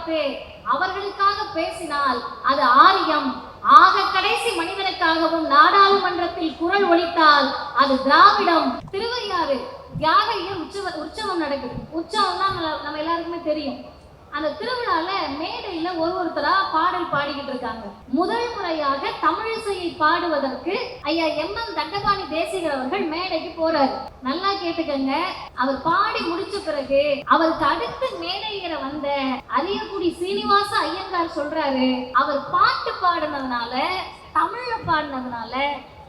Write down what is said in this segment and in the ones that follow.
பார்த்து அவர்களுக்காக பேசினால் அது ஆரியம். ஆக கடைசி மனிதனுக்காகவும் நாடாளுமன்றத்தில் குரல் ஒலித்தால் அது திராவிடம். திருவையாறு தியாகையர் உற்சவம் நடக்குது. உற்சவம்னா நம்ம எல்லாருக்குமே தெரியும். அந்த திருவிழால மேடையில ஒருத்தரா பாடல் பாடிக்கிட்டு இருக்காங்க. முதல் முறையாக தமிழிசையை பாடுவதற்கு ஐயா MM தண்டபாணி தேசிகர் அவர்கள் மேடைக்கு போறாரு. நல்லா கேட்டுக்கங்க. அவர் பாடி முடிச்ச பிறகு அவருக்கு அடுத்து மேடையில வந்த அரியக்குடி சீனிவாச ஐயங்கார் சொல்றாரு, அவர் பாட்டு பாடினதுனால, தமிழ்ல பாடினதுனால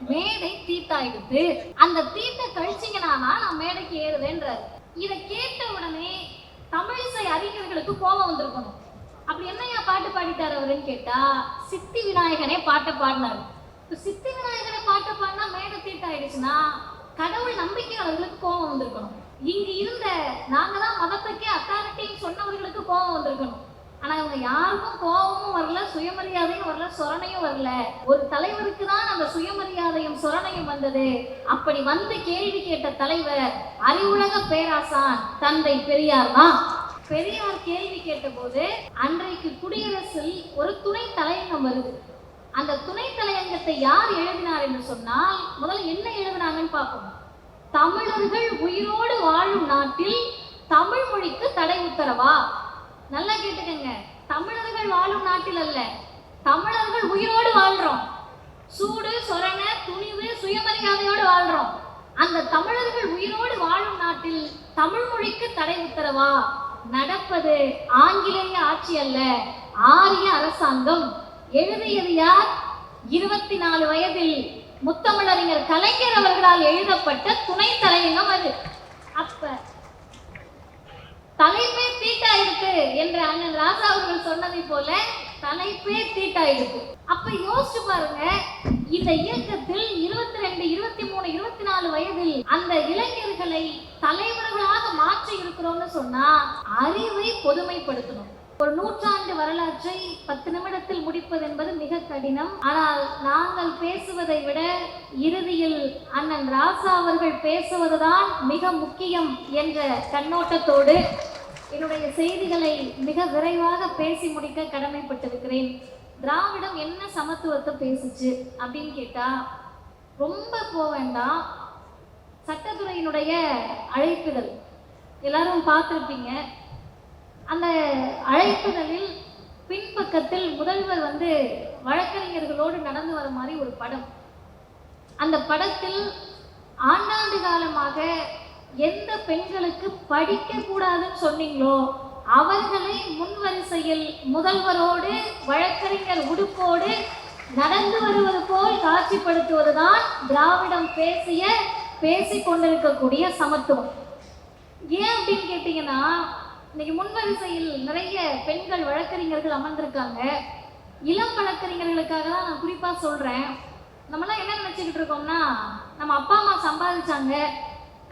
மேடை தீட்டாயிடுத்து. அந்த தீட்டை கழிச்சிங்கன்னா நான் மேடைக்கு ஏறுவேன்றாரு. இதை கேட்ட உடனே தமிழிசை அறிஞர்களுக்கு கோபம் வந்திருக்கணும். அப்படி என்னையா பாட்டு பாடிட்டார் அவருன்னு கேட்டா, சித்தி விநாயகனே பாட்டை பாடினாரு. சித்தி விநாயகனே பாட்டை பாடினா மேடை தீட்டாயிடுச்சுன்னா கடவுள் நம்பிக்கையாளர்களுக்கு கோபம் வந்திருக்கணும். இங்க இருந்த நாங்க தான் மதத்துக்கே அத்தாரிட்டின்னு சொன்னவர்களுக்கு கோபம் வந்திருக்கணும். ஆனா இவங்க யாருக்கும் கோபமும் வரல, சுயமரியாதையும் வரல, சொரணையும் வரல. ஒரு தலைவருக்கு தான் அந்த சுயமரியாதையும் சொரணையும் வந்தது. அப்படி வந்து கேள்வி கேட்ட தலைவர் அறிவுலக பேராசான் தந்தை பெரியார் தான். பெரியார் கேள்வி கேட்ட போது அன்றைக்கு குடியரசில் ஒரு துணை தலையங்கம் வருது. அந்த துணை தலையங்கத்தை யார் எழுதினார் என்று சொன்னால், முதல்ல என்ன எழுதினாங்கன்னு பார்ப்போம். தமிழர்கள் உயிரோடு வாழும் நாட்டில் தமிழ் மொழிக்கு தடை உத்தரவா? நல்லா கேட்டுக்கங்க. தமிழர்கள் வாழும் நாட்டில் அல்ல, தமிழர்கள் உயிரோடு வாழ்றோம். சூடு சொரண துணிவு சுயமரியாதையோடு வாழ்றோம். அந்த தமிழர்கள் உயிரோடு வாழும் நாட்டில் தமிழ் மொழிக்கு தடை உத்தரவா? நடப்பது ஆங்கிலேய ஆட்சி அல்ல, ஆரிய அரசாங்கம். எழுதியது யார்? 24 வயதில் முத்தமிழறிஞர் கலைஞர் அவர்களால் எழுதப்பட்ட துணை தலையங்கம் அது. அப்ப தலைப்பே தீட்டாயிருக்கு என்று அண்ணன் ராசா அவர்கள் சொன்னதை போல தலைப்பே தீட்டாயிருக்கு. அப்ப யோசிச்சு பாருங்க, இந்த இயக்கத்தில் 22, 23, 24 வயதில் அந்த இளைஞர்களை தலைவர்களாக மாற்றி இருக்கிறோம்னு சொன்னா அறிவை பொதுமைப்படுத்தணும். ஒரு நூற்றாண்டு வரலாற்றை 10 நிமிடத்தில் முடிப்பது என்பது மிக கடினம். ஆனால் நாங்கள் பேசுவதை விட இறுதியில் அண்ணன் ராசா அவர்கள் பேசுவதுதான் மிக முக்கியம் என்ற கண்ணோட்டத்தோடு என்னுடைய செய்திகளை மிக விரைவாக பேசி முடிக்க கடமைப்பட்டிருக்கிறேன். திராவிடம் என்ன சமத்துவத்தை பேசுச்சு அப்படின்னு கேட்டா, ரொம்ப போக வேண்டாம். சட்டத்துறையினுடைய அழைப்புதல் எல்லாரும் பார்த்துருப்பீங்க. அந்த அழைப்புதலில் பின்பக்கத்தில் முதல்வர் வழக்கறிஞர்களோடு நடந்து வர மாதிரி ஒரு படம். அந்த படத்தில் ஆண்டாண்டு காலமாக எந்த பெண்களுக்கு படிக்க கூடாதுன்னு சொன்னீங்களோ அவர்களை முன்வரிசையில் முதல்வரோடு வழக்கறிஞர் உடுப்போடு நடந்து வருவது போல் காட்சிப்படுத்துவதுதான் திராவிடம் பேசிக் கொண்டிருக்கக்கூடிய சமத்துவம். ஏன் அப்படின்னு கேட்டீங்கன்னா, இன்னைக்கு முன்வரிசையில் நிறைய பெண்கள் வழக்கறிஞர்கள் அமர்ந்திருக்காங்க. இளம் வழக்கறிஞர்களுக்காக தான் நான் குறிப்பா சொல்றேன். நம்மளாம் என்ன நினைச்சுக்கிட்டு இருக்கோம்னா, நம்ம அப்பா அம்மா சம்பாதிச்சாங்க,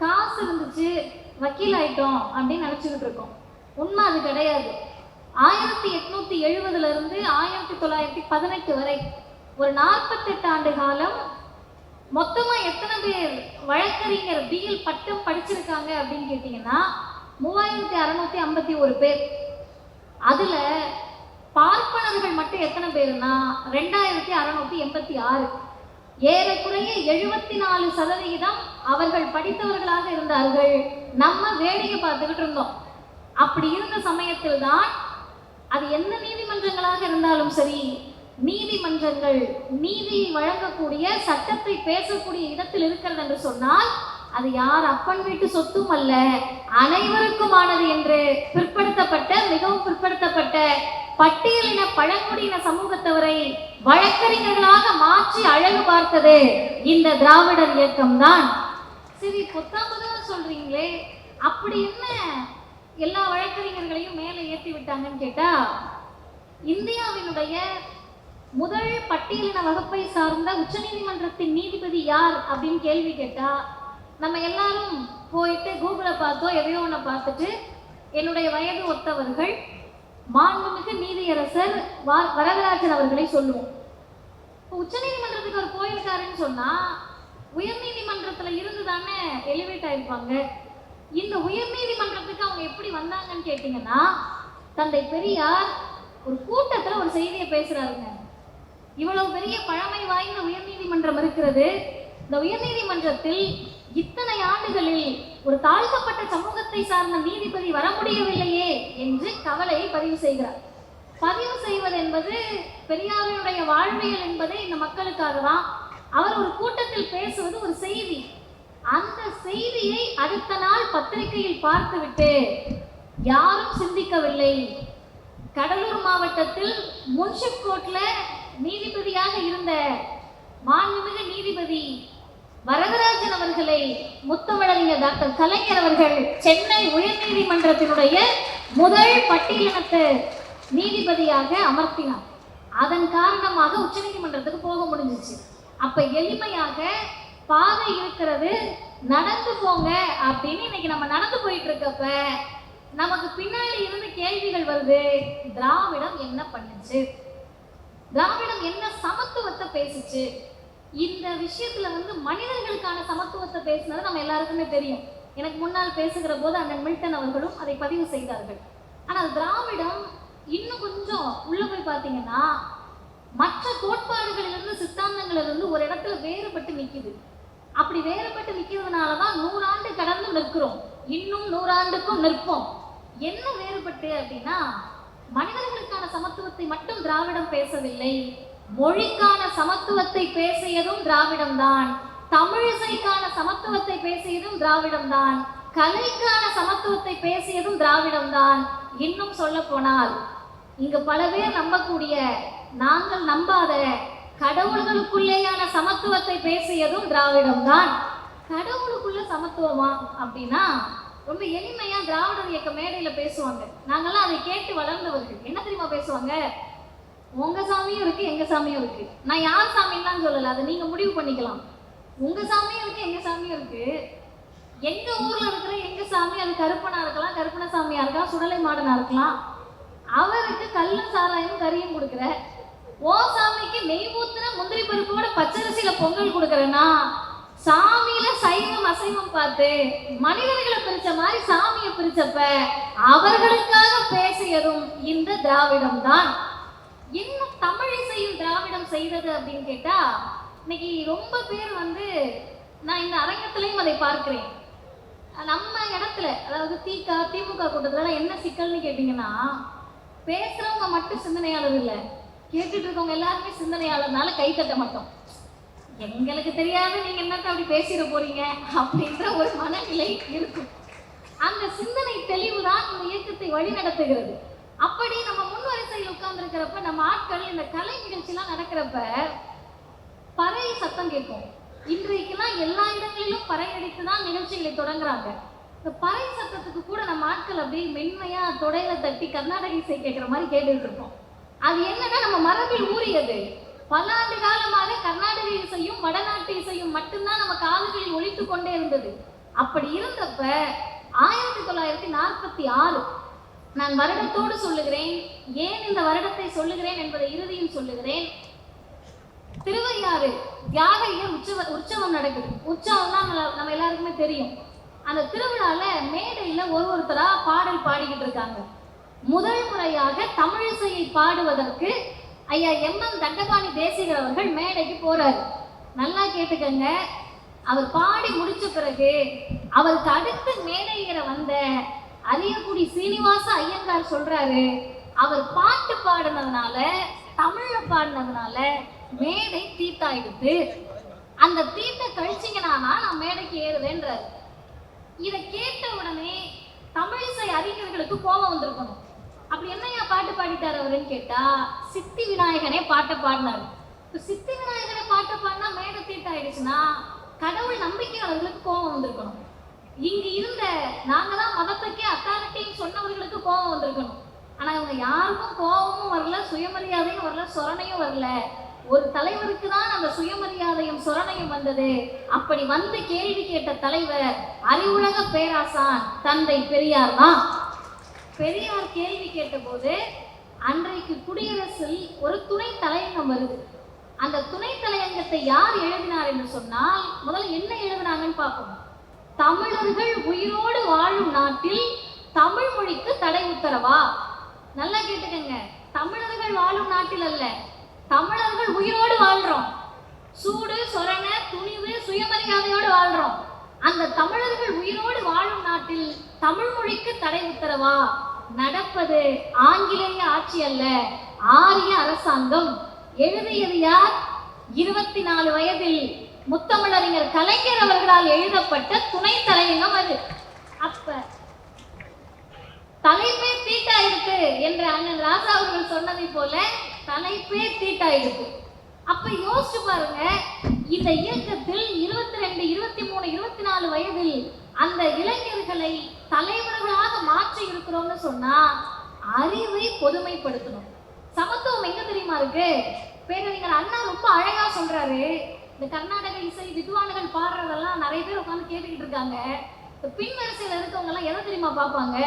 காசு இருந்துச்சு, வக்கீல் ஆயிட்டோம் அப்படின்னு நினைச்சுக்கிட்டு இருக்கோம். உண்மை அது கிடையாது. 1870 இருந்து 1918 வரை ஒரு 48 ஆண்டு காலம் மொத்தமா எத்தனை பேர் வழக்கறிஞர் பிஎல் பட்டம் படிச்சிருக்காங்க அப்படின்னு கேட்டீங்கன்னா 3651 பேர். அதுல பார்ப்பனர்கள் மட்டும் எத்தனை பேருன்னா 2686. ஏறக்குறைய 74% அவர்கள் படித்தவர்களாக இருந்தார்கள். நம்ம வேடிக்கை பார்த்துக்கிட்டு இருந்தோம். அப்படி இருந்த சமயத்தில் தான் அது எந்த நீதிமன்றங்களாக இருந்தாலும் சரி, நீதிமன்றங்கள் நீதியை வழங்கக்கூடிய சட்டத்தை பேசக்கூடிய இடத்தில் இருக்கிறது என்று சொன்னால் அது யார் அப்பன் வீட்டு சொத்தும் அல்ல, அனைவருக்குமானது என்று மிகவும் பிற்படுத்தப்பட்ட பட்டியலின பழங்குடியின சமூகத்தவரை வழக்கறிஞர்களாக மாற்றி அழகு பார்த்தது இந்த திராவிடர் இயக்கம் தான். சரி, பொத்தாம்பதுவா சொல்றீங்களே, அப்படி என்ன எல்லா வழக்கறிஞர்களையும் மேலே ஏற்றி விட்டாங்கன்னு கேட்டா, இந்தியாவினுடைய முதல் பட்டியலின வகுப்பை சார்ந்த உச்சநீதிமன்றத்தின் நீதிபதி யார் அப்படின்னு கேள்வி கேட்டா, நம்ம எல்லாரும் போயிட்டு கூகுளை பார்த்தோ எதையோ ஒன்று பார்த்துட்டு என்னுடைய வயது ஒத்தவர்கள் மாண்புமிகு நீதியரசர் வரதராஜன் அவர்களை சொல்லுவோம். இப்போ உச்சநீதிமன்றத்துக்கு அவர் போயிருக்காருன்னு சொன்னா உயர் நீதிமன்றத்துல இருந்து தானே எலிவேட் ஆயிருப்பாங்க. இந்த உயர் நீதிமன்றத்துக்கு அவங்க எப்படி வந்தாங்கன்னு கேட்டீங்கன்னா, தந்தை பெரியார் ஒரு கூட்டத்துல ஒரு செய்தியை பேசுறாருங்க. இவ்வளவு பெரிய பழமை வாய்ந்த உயர்நீதிமன்றம் இருக்கிறது. இந்த உயர்நீதிமன்றத்தில் இத்தனை ஆண்டுகளில் ஒரு தாழ்த்தப்பட்ட சமூகத்தை சார்ந்த நீதிபதி வர முடியவில்லையே என்று கவலையை பதிவு செய்கிறார். பதிவு செய்வது என்பது பெரியாருடைய வாழ்வியல் என்பதே இந்த மக்களுக்காக தான். அவர் ஒரு கூட்டத்தில் பேசுவது ஒரு செய்தி. அந்த செய்தியை அடுத்த நாள் பத்திரிகையில் பார்த்துவிட்டு யாரும் சிந்திக்கவில்லை. கடலூர் மாவட்டத்தில் முன்சிப் கோர்ட்ல நீதிபதியாக இருந்த மாண்புமிகு நீதிபதி வரதராஜன் அவர்களை முத்தமிழறிஞர் டாக்டர் கலைஞர் அவர்கள் சென்னை உயர்நீதிமன்றத்தினுடைய முதல் பட்டியலினத்து நீதிபதியாக அமர்த்தினார். அதன் காரணமாக உச்சநீதிமன்றத்துக்கு போக முடிஞ்சிச்சு. அப்ப எளிமையாக பாதை இருக்கிறது, நடந்து போங்க அப்படின்னு இன்னைக்கு நம்ம நடந்து போயிட்டு இருக்கப்ப நமக்கு பின்னாடி இருந்து கேள்விகள் வருது. திராவிடம் என்ன பண்ணுச்சு? திராவிடம் என்ன சமத்துவத்தை பேசுச்சு? இந்த விஷயத்துல மனிதர்களுக்கான சமத்துவத்தை பேசினது நம்ம எல்லாருக்குமே தெரியும். எனக்கு முன்னால் பேசுகிற போது அண்ணன் மில்டன் அவர்களும் அதை பதிவு செய்தார்கள். ஆனால் திராவிடம் இன்னும் கொஞ்சம் உள்ள போய் பார்த்தீங்கன்னா மற்ற கோட்பாடுகளிலிருந்து சித்தாந்தங்களிலிருந்து ஒரு இடத்துல வேறுபட்டு நிற்குது. அப்படி வேறுபட்டு நிற்கிறதுனாலதான் 100 ஆண்டு கடந்து நிற்கிறோம், இன்னும் 100 ஆண்டுக்கும் நிற்போம். என்ன வேறுபட்டு அப்படின்னா, மனிதர்களுக்கான சமத்துவத்தை மட்டும் திராவிடம் பேசவில்லை, மொழிக்கான சமத்துவத்தை பேசியதும் திராவிடம் தான், தமிழிசைக்கான சமத்துவத்தை பேசியதும் திராவிடம் தான், கலைக்கான சமத்துவத்தை பேசியதும் திராவிடம் தான். இன்னும் சொல்ல போனால் இங்கு பல பேர் நம்பக்கூடிய, நாங்கள் நம்பாத கடவுள்களுக்குள்ளேயான சமத்துவத்தை பேசியதும் திராவிடம் தான். கடவுளுக்குள்ள சமத்துவமா அப்படின்னா ரொம்ப எளிமையா திராவிடர் இயக்க மேடையில பேசுவாங்க. நாங்கெல்லாம் அதை கேட்டு வளர்ந்தவர்கள். என்ன தெரியுமா பேசுவாங்க? உங்க சாமியும் இருக்கு, எங்க சாமியும் இருக்கு. நான் யார் சாமின்னு சொல்லல, அதை நீங்க முடிவு பண்ணிக்கலாம். உங்க சாமியும் இருக்கு, எங்க சாமியும் இருக்கு. எங்க ஊர்ல இருக்கிற எங்க சாமி அது கருப்பனா இருக்கலாம், கருப்பன சாமியா இருக்கலாம், சுடலை மாடனா இருக்கலாம். அவருக்கு கல்லும் சாராயம் கறியும் கொடுக்குற, ஓ சாமிக்கு நெய் ஊத்துன முந்திரி பருப்போட பச்சரிசியில பொங்கல் கொடுக்குறேன்னா, சாமியில சைவம் அசைவம் பார்த்து மனிதர்களை பிரிச்ச மாதிரி சாமியை பிரிச்சப்ப அவர்களுக்காக பேசியதும் இந்த திராவிடம் தான். இன்னும் தமிழிசையில் திராவிடம் செய்தது அப்படின்னு கேட்டா, இன்னைக்கு ரொம்ப பேர் நான் இந்த அரங்கத்திலையும் அதை பார்க்கிறேன். நம்ம இடத்துல, அதாவது திமுக கூட்டத்துல என்ன சிக்கல்னு கேட்டீங்கன்னா, பேசுறவங்க மட்டும் சிந்தனையாளர் இல்லை, கேட்டுட்டு இருக்கவங்க எல்லாருமே சிந்தனையாளர்னால கை தட்ட மாட்டோம். எங்களுக்கு தெரியாது நீங்க என்னத்த அப்படி பேசிட போறீங்க அப்படின்ற ஒரு மனநிலை இருக்கும். அந்த சிந்தனை தெளிவுதான் இந்த இயக்கத்தை வழி நடத்துகிறது. அப்படி நம்ம முன்வரிசையில் உட்கார்ந்து இருக்கிறப்ப, நம்ம ஆட்கள் இந்த கலை நிகழ்ச்சிலாம் நடக்கிறப்ப பறை சத்தம் கேட்கும். இன்றைக்கெல்லாம் எல்லா இடங்களிலும் பறை அடித்துதான் நிகழ்ச்சிகளை தொடங்குறாங்க. இந்த பறை சத்தத்துக்கு கூட நம்ம ஆட்கள் அப்படியே மென்மையா தொடையில தட்டி கர்நாடக இசை கேட்கிற மாதிரி கேட்டுட்டு இருக்கோம். அது என்னன்னா நம்ம மரபில் ஊறியது. பல ஆண்டு காலமாக கர்நாடக இசையும் வடநாட்டு இசையும் மட்டும்தான் நம்ம காதுகளில் ஒலித்து கொண்டே இருந்தது. அப்படி இருந்தப்ப 1946 நான் வருடத்தோடு சொல்லுகிறேன். ஏன் இந்த வருடத்தை சொல்லுகிறேன் என்பதை இறுதியில் சொல்லுகிறேன். திருவையாறு தியாகையர் உற்சவம் நடக்குது. உற்சவம் தான் நம்ம எல்லாருக்குமே தெரியும். அந்த திருவிழால மேடையில ஒருத்தரா பாடல் பாடிக்கிட்டு இருக்காங்க. முதல் முறையாக தமிழிசையை பாடுவதற்கு ஐயா MM தண்டபாணி தேசிகர் அவர்கள் மேடைக்கு போறாரு. நல்லா கேட்டுக்கங்க. அவர் பாடி முடிச்ச பிறகு அவருக்கு அடுத்து மேடையிற வந்த அரியக்குடி சீனிவாச ஐயங்கார் சொல்றாரு, அவர் பாட்டு பாடினதுனால, தமிழ்ல பாடினதுனால மேடை தீட்டாயிடுது, அந்த தீட்டை கழிச்சிங்கன்னா நான் மேடைக்கு ஏறுவேன்றாரு. இதை கேட்ட உடனே தமிழிசை அறிஞர்களுக்கு கோபம் வந்திருக்கணும். அப்படி என்னையா பாட்டு பாடிட்டார் அவருன்னு கேட்டா, சித்தி விநாயகனே பாட்டை பாடினாரு. சித்தி விநாயகனே பாட்டை பாடினா மேடை தீட்டாயிடுச்சுன்னா கடவுள் நம்பிக்கையாளர்களுக்கு கோபம் வந்திருக்கணும். இங்க இருந்த நாங்க தான் மதத்துக்கே அத்தாரிட்டின்னு சொன்னவர்களுக்கு கோபம் வந்திருக்கணும். ஆனா இவங்க யாருக்கும் கோபமும் வரல, சுயமரியாதையும் வரல, சொரணையும் வரல. ஒரு தலைவருக்கு தான் அந்த சுயமரியாதையும் சொரணையும் வந்தது. அப்படி வந்து கேள்வி கேட்ட தலைவர் அறிவுலக பேராசான் தந்தை பெரியார் தான். பெரியார் கேள்வி கேட்ட போது அன்றைக்கு குடியரசில் ஒரு துணை தலையங்கம் வருது. அந்த துணை தலையங்கத்தை யார் எழுதினார் என்று சொன்னால், முதல்ல என்ன எழுதினாங்கன்னு பார்ப்போம். தமிழர்கள் உயிரோடு வாழும் நாட்டில் தமிழ் மொழிக்கு தடை உத்தரவா? நல்லா கேட்டுக்கங்க, தமிழர்கள் வாழும் நாட்டில் அல்ல, தமிழர்கள் உயிரோடு வாழ்றோம். சூடு சொரண துணிவு சுயமரியாதையோடு வாழ்றோம். அந்த தமிழர்கள் உயிரோடு வாழும் நாட்டில் தமிழ் மொழிக்கு தடை உத்தரவா? நடப்பது ஆங்கிலேய ஆட்சி அல்ல, ஆரிய அரசாங்கம். எழுதியது யார்? 24 வயதில் முத்தமிழறிஞர் கலைஞர் அவர்களால் எழுதப்பட்ட துணை தலையங்கம் அது. அப்ப தலைப்பே தீட்டாயிருக்கு என்று அண்ணன் ராசா அவர்கள் சொன்னதை போல தலைப்பே தீட்டாயிருக்கு. அப்ப யோசிச்சு பாருங்க, இந்த இயக்கத்தில் 22, 23, 24 வயதில் அந்த இளைஞர்களை தலைவர்களாக மாற்றி இருக்கிறோம்னு சொன்னா அறிவை பொதுமைப்படுத்தணும். சமத்துவம் எங்க தெரியுமா இருக்கு? பேரறிஞர் அண்ணா ரொம்ப அழகா சொல்றாரு. இந்த கர்நாடக இசை வித்வான்கள் பாடுறதெல்லாம் நிறைய பேர் உட்காந்து கேட்டுக்கிட்டு இருக்காங்க. இந்த பின் வரிசையில இருக்கவங்க எல்லாம் எதை தெரியுமா பார்ப்பாங்க?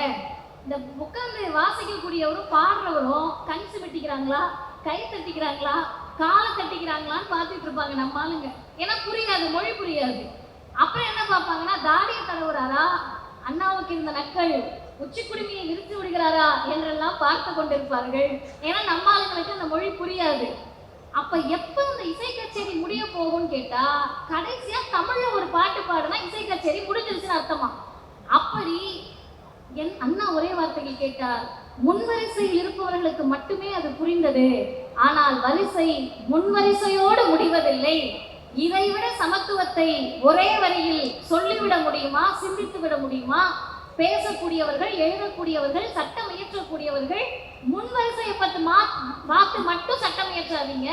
இந்த உட்கார்ந்து வாசிக்கக்கூடியவரும் பாடுறவரும் கண் சிமிட்டிக்கிறாங்களா, கை தட்டிக்கிறாங்களா, காலை தட்டிக்கிறாங்களான்னு பார்த்துட்டு இருப்பாங்க நம்ம ஆளுங்க. ஏன்னா புரியாது, மொழி புரியாது. அப்புறம் என்ன பார்ப்பாங்கன்னா, தாடியை தடவுறாரா, அண்ணாவுக்கு இருந்த நக்கல், உச்சி குடுமையை விரித்து விடுகிறாரா என்றெல்லாம் பார்த்து கொண்டிருப்பார்கள். ஏன்னா நம்ம ஆளுங்களுக்கு அந்த மொழி புரியாது. அப்ப எப்ப இந்த இசை கச்சேரி முடிய போகும்னு கேட்டா, கடைசியா தமிழ்ல ஒரு பாட்டு பாடுனா இசை கச்சேரி முடிஞ்சிருச்சுன்னு அர்த்தமா. அப்படி என் அண்ணா ஒரே வார்த்தையில் கேட்டார், முன்வரிசையில் இருப்பவர்களுக்கு மட்டுமே அது புரிந்தது, ஆனால் வரிசை முன்வரிசையோடு முடிவதில்லை. இதைவிட சமத்துவத்தை ஒரே வரியில் சொல்லிவிட முடியுமா, சிந்தித்து விட முடியுமா? பேசக்கூடியவர்கள், எழுதக்கூடியவர்கள், சட்டம் இயற்றக்கூடியவர்கள் முன்வரிசையை பார்த்து மட்டும் சட்டம் இயற்றாதீங்க.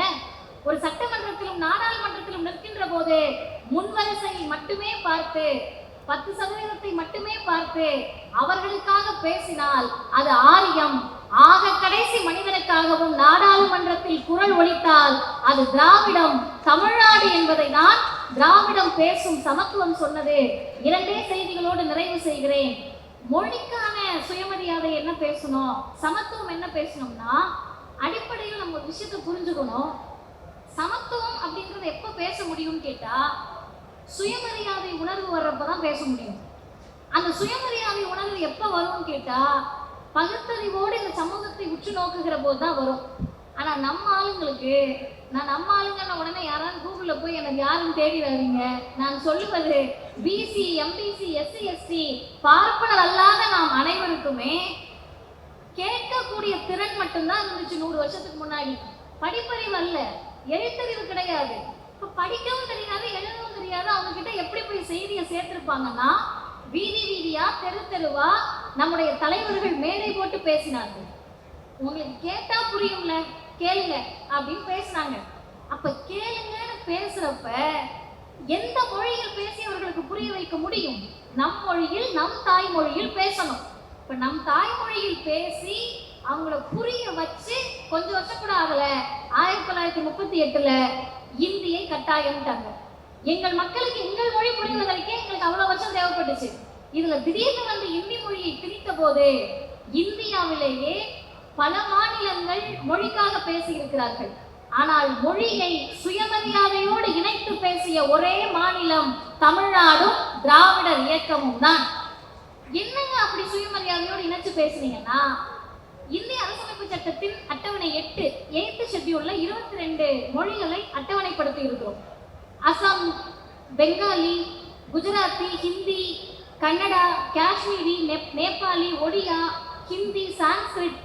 ஒரு சட்டமன்றத்திலும் நாடாளுமன்றத்திலும் நிற்கின்ற போது முன்வரிசையை மட்டுமே பார்த்து 10% மட்டுமே பார்த்து அவர்களுக்காக பேசினால் அது ஆரியம். ஆக கடைசி மனிதனுக்காகவும் நாடாளுமன்றத்தில் குரல் ஒலித்தால் அது திராவிடம். தமிழ்நாடு என்பதை நான் திராவிடம் பேசும் சமத்துவம் சொன்னது. 2 செய்திகளோடு நிறைவு செய்கிறேன். மொழிக்கான சுயமரியாதை என்ன பேசணும், சமத்துவம் என்ன பேசணும்னா, அடிப்படையில் நம்ம ஒரு விஷயத்தை புரிஞ்சுக்கணும். சமத்துவம் அப்படிங்கறது எப்ப பேச முடியும்னு கேட்டா, சுயமரியாதை உணர்வு வர்றப்பதான் பேச முடியும். அந்த சுயமரியாதை உணர்வு எப்ப வரும்னு கேட்டா, பகுத்தறிவோடு இந்த சமூகத்தை உற்று நோக்குகிற போதுதான் வரும். ஆனா நம்ம ஆளுங்களுக்கு, நான் நம்ம ஆளுங்கன்னு உடனே யாராவது கூகுள்ல போய் எனக்கு யாருன்னு தேடிடாதீங்க. நான் சொல்லுவது பிசி, எம்பிசி, எஸ்சி, எஸ்டி பார்ப்பனர் அல்லாத நாம் அனைவருக்குமே கேட்கக்கூடிய திறன் மட்டும்தான் இருந்துச்சு 100 வருஷத்துக்கு முன்னாடி. படிப்பறிவு அல்ல, எழுத்தறிவு கிடையாது. இப்ப படிக்கவும் தெரியாது, எழுதவும் தெரியாது. அவங்க கிட்ட எப்படி போய் செய்தியை சேர்த்திருப்பாங்கன்னா, வீதி வீதியா, தெரு தெருவா நம்முடைய தலைவர்கள் மேடை போட்டு பேசினார்கள். உங்களுக்கு கேட்டா புரியும்ல, கேளுங்க அப்படின்னு பேசினாங்க. அப்ப கேளுங்கன்னு பேசுறப்ப எந்த மொழியில் பேசி அவர்களுக்கு புரிய வைக்க முடியும்? நம் மொழியில், நம் தாய்மொழியில் பேசணும். இப்ப நம் தாய்மொழியில் பேசி அவங்கள புரிய வச்சு கொஞ்சம் வருஷம் கூட ஆகல, 1938ல இந்தியை கட்டாயம்ட்டாங்க. எங்கள் மக்களுக்கு எங்கள் மொழி புரிவதற்கே எங்களுக்கு அவ்வளவு வருஷம் தேவைப்பட்டுச்சு. இதுல திடீர்னு வந்து இந்தி மொழியை திணித்த போது இந்தியாவிலேயே பல மாநிலங்கள் மொழிக்காக பேசி இருக்கிறார்கள். ஆனால் மொழியை சுயமரியாதையோடு இணைத்து பேசிய ஒரே மாநிலம் தமிழ்நாடும் திராவிடர் இயக்கமும் தான். என்னங்க அப்படி சுயமரியாதையோடு இணைச்சு பேசுனீங்கன்னா, இந்திய அரசமைப்பு சட்டத்தின் அட்டவணை 8th ஷெட்யூல்ல 22 மொழிகளை அட்டவணைப்படுத்தி இருக்கிறோம். அசாம், பெங்காலி, குஜராத்தி, ஹிந்தி, கன்னடா, காஷ்மீரி, நேபாளி, ஒடியா, ஹிந்தி, சான்ஸ்கிரிட்,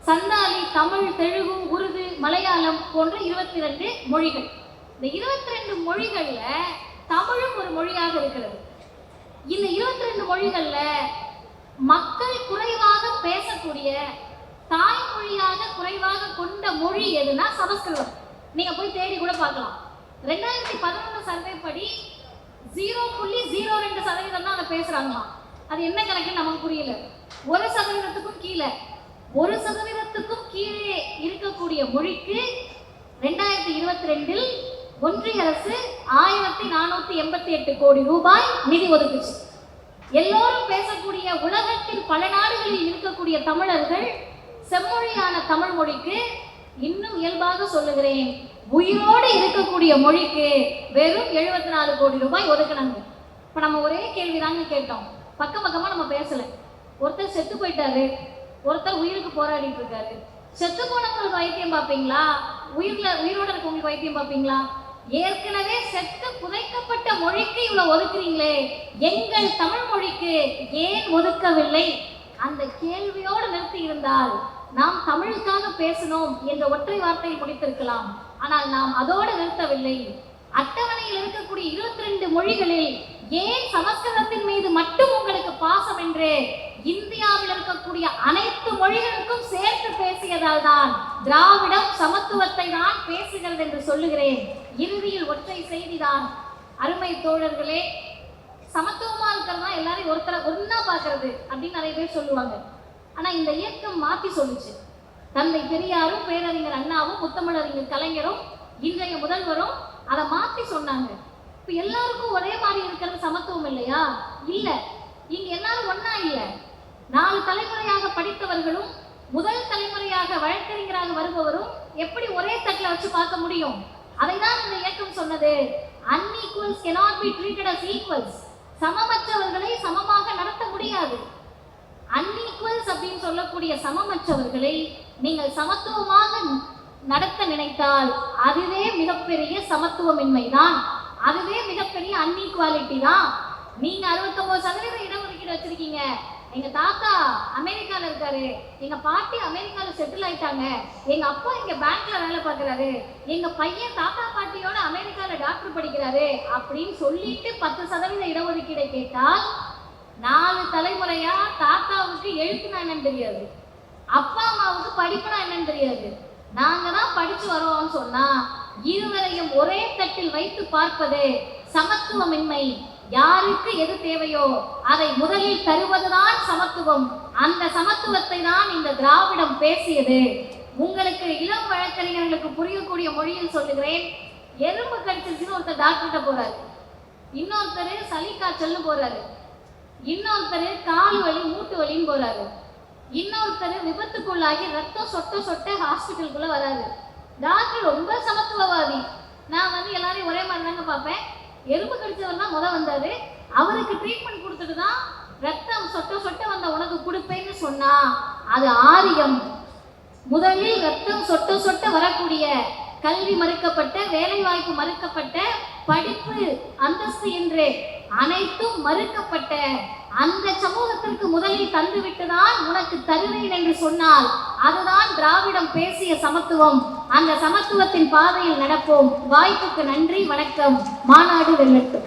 சந்தாலி, தமிழ், தெலுங்கு, உருது, மலையாளம் போன்ற 22 மொழிகள். இந்த 22 மொழிகள்ல தமிழும் ஒரு மொழியாக இருக்கிறது. இந்த 22 மொழிகள்ல மக்கள் குறைவாக பேசக்கூடிய, தாய்மொழியாக குறைவாக கொண்ட மொழி எதுனா சமஸ்கிருதம். நீங்க போய் தேடி கூட பார்க்கலாம். 2011 சர்வே படி 0.02% தான் அதை பேசுறாங்களா. அது என்ன கணக்குன்னு நமக்கு புரியல. 1%க்கும் கீழே, 1%க்கும் கீழே இருக்கக்கூடிய மொழிக்கு 2022 ஒன்றிய அரசு 1488 கோடி ரூபாய் நிதி ஒதுக்குச்சு. எல்லோரும் பேசக்கூடிய உலகத்தின் பல நாடுகளில் இருக்கக்கூடிய தமிழர்கள் செம்மொழியான தமிழ் மொழிக்கு, இன்னும் இயல்பாக சொல்லுகிறேன், உயிரோடு இருக்கக்கூடிய மொழிக்கு வெறும் 74 கோடி ரூபாய் ஒதுக்கினாங்க. இப்ப நம்ம ஒரே கேள்விதாங்க கேட்டோம். பக்கமா நம்ம பேசல. ஒருத்தர் செத்து போயிட்டாரு, ஒருத்தர் உயிருக்கு போராடிட்டு இருக்காரு. செத்து போனவங்களுக்கு வைத்தியம் பார்ப்பீங்களா? உயிரோட இருக்கவங்களுக்கு வைத்தியம் பார்ப்பீங்களா? ஏற்கனவே செத்து புதைக்கப்பட்ட மொழிக்கு இவ்வளவு ஒதுக்குறீங்களே, எங்கள் தமிழ் மொழிக்கு ஏன் ஒதுக்கவில்லை? அந்த கேள்வியோடு நிறுத்தி இருந்தால் நாம் தமிழுக்காக பேசணும் என்ற ஒற்றை வார்த்தையில் முடித்திருக்கலாம். ஆனால் நாம் அதோடு நிறுத்தவில்லை. அட்டவணையில் இருக்கக்கூடிய 22 மொழிகளில் ஏன் சமஸ்கிருதத்தின் மீது மட்டும் உங்களுக்கு பாசம் என்று இந்தியாவில் இருக்கக்கூடிய அனைத்து மொழிகளுக்கும் சேர்த்து பேசியதால் தான் திராவிடம் சமத்துவத்தை தான் பேசுகிறது என்று சொல்லுகிறேன். இறுதியில் ஒற்றை செய்திதான். அருமை தோழர்களே, சமத்துவமா இருக்கிறதா எல்லாரையும் ஒன்னா பாக்குறது அப்படின்னு நிறைய பேர் சொல்லுவாங்க. ஆனா இந்த இயக்கம் மாத்தி சொல்லுச்சு. தந்தை பெரியாரும் பேரறிஞர் அண்ணாவும் முத்தமிழறிஞர் கலைஞரும் இன்றைய முதல்வரும் அதை மாத்தி சொன்னாங்க. இப்ப எல்லாருக்கும் ஒரே மாதிரி இருக்கிறது சமத்துவம் இல்லையா? இல்ல. இங்க எல்லாரும் ஒன்னா இல்ல. 4 தலைமுறையாக படித்தவர்களும் முதல் தலைமுறையாக வழக்கறிஞராக வருபவரும் எப்படி ஒரே தட்டில் வச்சு பார்க்க முடியும்? அதைதான் இந்த இயக்கம் சொன்னது. unequals cannot be treated as equals. சமமற்றவர்களை சமமாக நடத்த முடியாது. unequals அப்படின்னு சொல்லக்கூடிய சமமற்றவர்களை நீங்கள் சமத்துவமாக நடத்த நினைத்தால் அதுவே மிகப்பெரிய சமத்துவமின்மை தான். அதுவே மிகப்பெரிய அன்இக்வாலிட்டி தான். நீங்க 69% இடஒதுக்கீடு வச்சிருக்கீங்க. எங்க தாத்தா அமெரிக்கால இருக்காரு, எங்க பாட்டி அமெரிக்கால செட்டில் ஆயிட்டாங்க, எங்க அப்பா இங்க பேங்க்ல வேலை பார்க்கறாரு, எங்க பையன் தாத்தா பாட்டியோட அமெரிக்கால டாக்டர் படிக்கிறாரு அப்படின்னு சொல்லிட்டு 10% இடஒதுக்கீடை கேட்டால் 4 தலைமுறையா தாத்தாவுக்கு எழுத்துனா என்னன்னு தெரியாது, அப்பா அம்மாவுக்கு படிப்புனா என்னன்னு தெரியாது. நாங்க தான் படிச்சு வரோம்னு சொன்னா இருவரையும் ஒரே தட்டில் வைத்து பார்ப்பது சமத்துவமின்மை. யாருக்கு எது தேவையோ அதை முதலில் தருவதுதான் சமத்துவம். அந்த சமத்துவத்தை தான் இந்த திராவிடம் பேசியது. உங்களுக்கு இளம் வழக்கறிஞர்களுக்கு புரியக்கூடிய மொழியில் சொல்லுகிறேன். எறும்பு கடிச்சிருச்சுன்னு ஒருத்தர் டாக்டர்கிட்ட போறாரு, இன்னொருத்தர் சளி காய்ச்சல்னு போறாரு, இன்னொருத்தர் கால் வலி மூட்டு வலின்னு போறாரு, இன்னொருத்தர் விபத்துக்குள்ளாகி ரத்தம் சொட்ட சொட்ட ஹாஸ்பிட்டலுக்குள்ள வராரு. டாக்டர் ரொம்ப சமத்துவவாதி. நான் எல்லாரையும் ஒரே மாதிரி தாங்க பார்ப்பேன். எறும்பு கடிச்சவர் தான் வந்தாரு, அவருக்கு ட்ரீட்மெண்ட் கொடுத்துட்டு தான் ரத்தம் சொட்ட சொட்ட வந்த உனக்கு கொடுப்பேன்னு சொன்னா அது ஆரியம். முதலில் ரத்தம் சொட்ட சொட்ட வரக்கூடிய கல்வி மறுக்கப்பட்ட, வேலை வாய்ப்பு மறுக்கப்பட்ட, படிப்பு அந்தஸ்து என்று அனைத்தும் மறுக்கப்பட்ட அந்த சமூகத்திற்கு முதலில் தந்துவிட்டுதான் உனக்கு தருவேன் என்று சொன்னால் அதுதான் திராவிடம் பேசிய சமத்துவம். அந்த சமத்துவத்தின் பாதையில் நடப்போம். வாய்ப்புக்கு நன்றி, வணக்கம். மாநாடு வெல்லட்டும்.